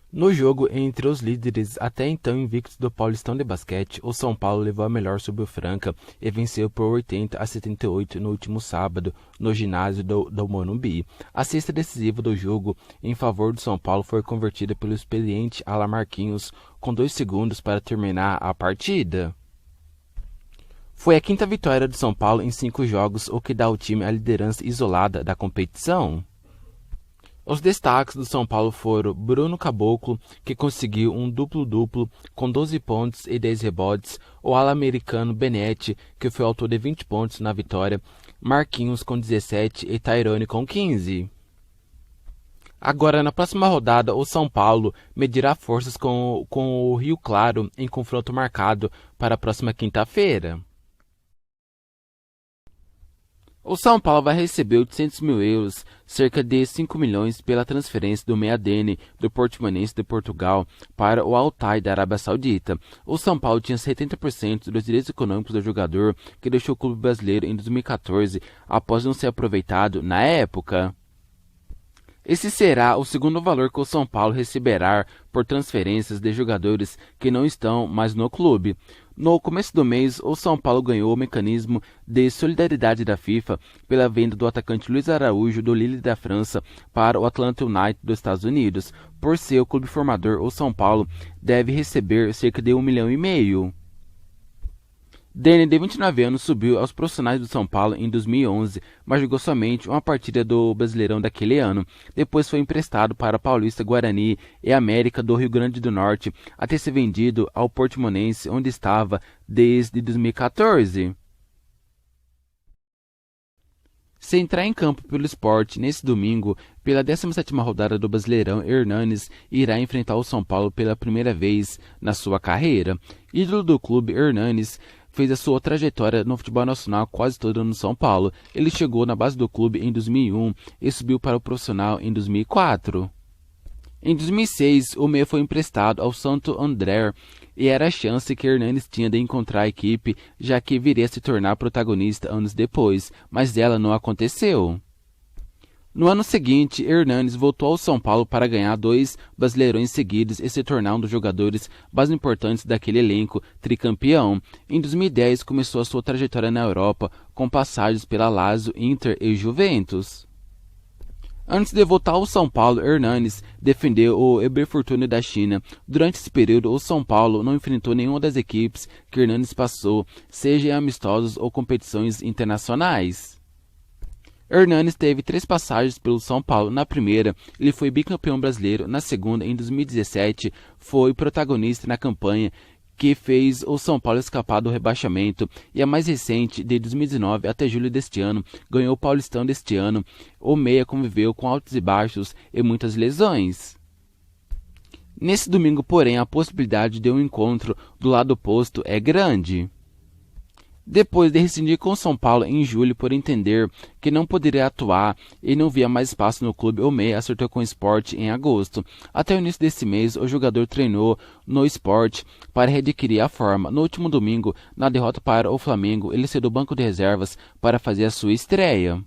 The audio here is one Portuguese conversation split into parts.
No jogo entre os líderes até então invictos do Paulistão de Basquete, o São Paulo levou a melhor sobre o Franca e venceu por 80-78 no último sábado no ginásio do Morumbi. A cesta decisiva do jogo em favor do São Paulo foi convertida pelo experiente Alan Marquinhos com 2 segundos para terminar a partida. Foi a 5ª vitória do São Paulo em 5 jogos, o que dá ao time a liderança isolada da competição. Os destaques do São Paulo foram Bruno Caboclo, que conseguiu um duplo-duplo com 12 pontos e 10 rebotes, o ala americano Benetti, que foi autor de 20 pontos na vitória, Marquinhos com 17 e Tairone com 15. Agora, na próxima rodada, o São Paulo medirá forças com o Rio Claro em confronto marcado para a próxima quinta-feira. O São Paulo vai receber 800 mil euros, cerca de 5 milhões, pela transferência do meia Dene do Portimonense de Portugal para o Al-Ahly da Arábia Saudita. O São Paulo tinha 70% dos direitos econômicos do jogador, que deixou o clube brasileiro em 2014, após não ser aproveitado na época. Esse será o segundo valor que o São Paulo receberá por transferências de jogadores que não estão mais no clube. No começo do mês, o São Paulo ganhou o mecanismo de solidariedade da FIFA pela venda do atacante Luiz Araújo do Lille da França para o Atlanta United dos Estados Unidos. Por ser o clube formador, o São Paulo deve receber cerca de 1,5 milhão. Dene, de 29 anos, subiu aos profissionais do São Paulo em 2011, mas jogou somente uma partida do Brasileirão daquele ano. Depois foi emprestado para Paulista, Guarani e América do Rio Grande do Norte, até ser vendido ao Portimonense, onde estava desde 2014. Se entrar em campo pelo Sport nesse domingo, pela 17ª rodada do Brasileirão, Hernanes irá enfrentar o São Paulo pela primeira vez na sua carreira. Ídolo do clube, Hernanes fez a sua trajetória no futebol nacional quase toda no São Paulo. Ele chegou na base do clube em 2001 e subiu para o profissional em 2004. Em 2006, o meia foi emprestado ao Santo André e era a chance que Hernanes tinha de encontrar a equipe, já que viria a se tornar protagonista anos depois, mas ela não aconteceu. No ano seguinte, Hernanes voltou ao São Paulo para ganhar 2 Brasileirões seguidos e se tornar um dos jogadores mais importantes daquele elenco tricampeão. Em 2010, começou a sua trajetória na Europa, com passagens pela Lazio, Inter e Juventus. Antes de voltar ao São Paulo, Hernanes defendeu o Eber Fortuna da China. Durante esse período, o São Paulo não enfrentou nenhuma das equipes que Hernanes passou, seja em amistosos ou competições internacionais. Hernanes teve 3 passagens pelo São Paulo. Na primeira, ele foi bicampeão brasileiro. Na segunda, em 2017, foi protagonista na campanha que fez o São Paulo escapar do rebaixamento. E a mais recente, de 2019 até julho deste ano, ganhou o Paulistão deste ano. O meia conviveu com altos e baixos e muitas lesões. Nesse domingo, porém, a possibilidade de um encontro do lado oposto é grande. Depois de rescindir com o São Paulo em julho por entender que não poderia atuar e não via mais espaço no clube, o meia acertou com o Sport em agosto. Até o início desse mês, o jogador treinou no Sport para readquirir a forma. No último domingo, na derrota para o Flamengo, ele saiu do banco de reservas para fazer a sua estreia.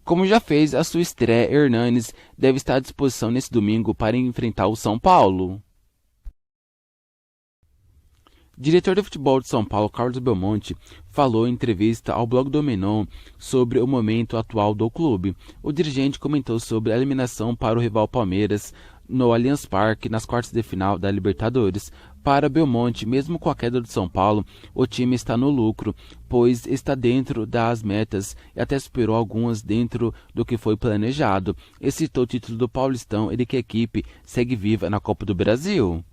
Como já fez a sua estreia, Hernanes deve estar à disposição nesse domingo para enfrentar o São Paulo. Diretor de futebol de São Paulo, Carlos Belmonte, falou em entrevista ao blog do Menon sobre o momento atual do clube. O dirigente comentou sobre a eliminação para o rival Palmeiras no Allianz Parque nas quartas de final da Libertadores. Para Belmonte, mesmo com a queda do São Paulo, o time está no lucro, pois está dentro das metas e até superou algumas dentro do que foi planejado. E citou o título do Paulistão e de que a equipe segue viva na Copa do Brasil.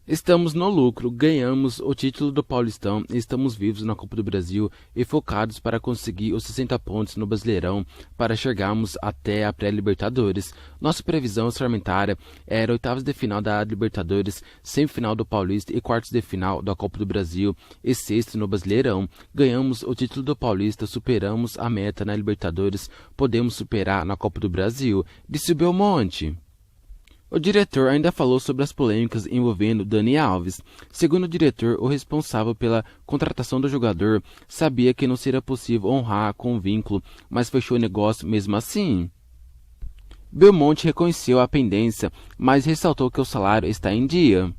Estamos no lucro, ganhamos o título do Paulistão, estamos vivos na Copa do Brasil e focados para conseguir os 60 pontos no Brasileirão para chegarmos até a pré-Libertadores. Nossa previsão orçamentária era oitavas de final da Libertadores, semifinal do Paulista e quartos de final da Copa do Brasil e sexto no Brasileirão. Ganhamos o título do Paulista, superamos a meta na Libertadores, podemos superar na Copa do Brasil, disse o Belmonte. O diretor ainda falou sobre as polêmicas envolvendo Dani Alves. Segundo o diretor, o responsável pela contratação do jogador sabia que não seria possível honrar com o vínculo, mas fechou o negócio mesmo assim. Belmonte reconheceu a pendência, mas ressaltou que o salário está em dia.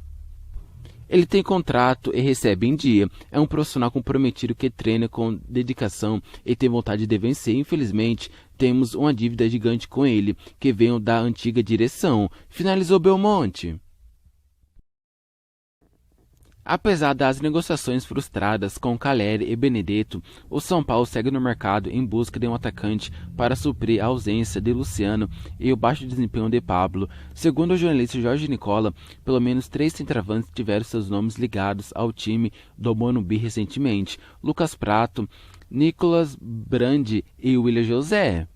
Ele tem contrato e recebe em dia. É um profissional comprometido que treina com dedicação e tem vontade de vencer. Infelizmente, temos uma dívida gigante com ele, que veio da antiga direção, finalizou Belmonte. Apesar das negociações frustradas com Caleri e Benedetto, o São Paulo segue no mercado em busca de um atacante para suprir a ausência de Luciano e o baixo desempenho de Pablo. Segundo o jornalista Jorge Nicola, pelo menos 3 centroavantes tiveram seus nomes ligados ao time do Morumbi recentemente: Lucas Prato, Nicolas Brandi e William José.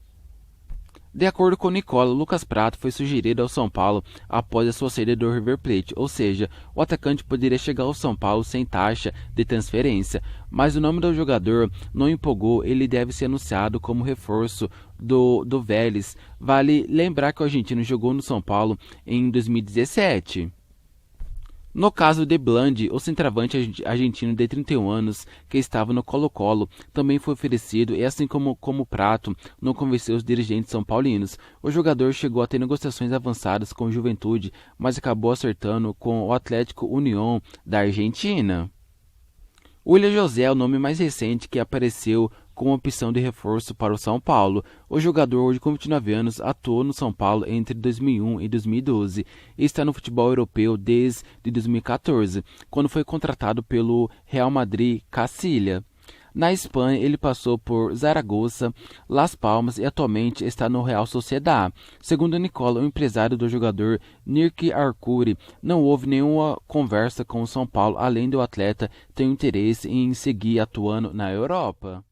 De acordo com Nicola, Lucas Prato foi sugerido ao São Paulo após a sua saída do River Plate, ou seja, o atacante poderia chegar ao São Paulo sem taxa de transferência, mas o nome do jogador não empolgou. Ele deve ser anunciado como reforço do Vélez. Vale lembrar que o argentino jogou no São Paulo em 2017. No caso de Blandi, o centroavante argentino de 31 anos, que estava no Colo-Colo, também foi oferecido e, assim como Prato, não convenceu os dirigentes são paulinos. O jogador chegou a ter negociações avançadas com o Juventude, mas acabou acertando com o Atlético Unión da Argentina. William José é o nome mais recente que apareceu como opção de reforço para o São Paulo. O jogador, hoje com 29 anos, atuou no São Paulo entre 2001 e 2012 e está no futebol europeu desde 2014, quando foi contratado pelo Real Madrid Castilla. Na Espanha, ele passou por Zaragoza, Las Palmas e atualmente está no Real Sociedad. Segundo Nicola, o empresário do jogador, Nirki Arcuri, não houve nenhuma conversa com o São Paulo, além do atleta ter interesse em seguir atuando na Europa.